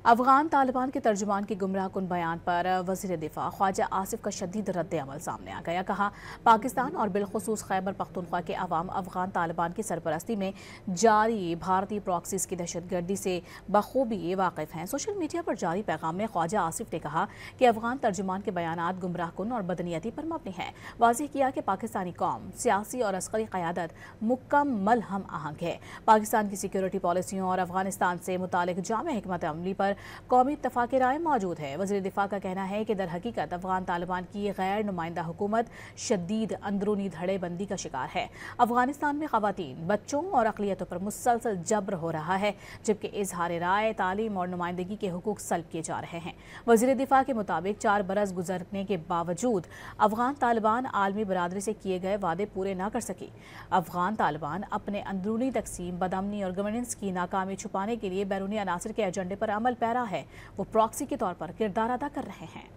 افغان طالبان کے ترجمان کے گمراہ کن بیان پر وزیر دفاع خواجہ آصف کا شدید رد عمل سامنے آ گیا۔ کہا پاکستان اور بالخصوص خیبر پختونخوا کے عوام افغان طالبان کی سرپرستی میں جاری بھارتی پراکسیز کی دہشت گردی سے بخوبی واقف ہیں۔ سوشل میڈیا پر جاری پیغام میں خواجہ آصف نے کہا کہ افغان ترجمان کے بیانات گمراہ کن اور بدنیتی پر مبنی ہیں۔ واضح کیا کہ پاکستانی قوم سیاسی اور عسکری قیادت مکمل ہم آہنگ ہے۔ پاکستان کی سیکیورٹی پالیسیوں اور افغانستان سے متعلق جامع حکمت عملی پر قومی اتفاق رائے موجود ہے۔ وزیر دفاع کا کہنا ہے کہ در حقیقت افغان طالبان کی غیر نمائندہ حکومت شدید اندرونی دھڑے بندی کا شکار ہے۔ افغانستان میں خواتین، بچوں اور اقلیتوں پر مسلسل جبر ہو رہا ہے، جبکہ اظہار رائے، تعلیم اور نمائندگی کے حقوق سلب کیے جا رہے ہیں۔ وزیر دفاع کے مطابق 4 برس گزرنے کے باوجود افغان طالبان عالمی برادری سے کیے گئے وعدے پورے نہ کر سکی۔ افغان طالبان اپنے اندرونی تقسیم، بدامنی اور گورننس کی ناکامی چھپانے کے لیے بیرونی عناصر کے ایجنڈے پر عمل پیرا ہے۔ وہ پراکسی کے طور پر کردار ادا کر رہے ہیں۔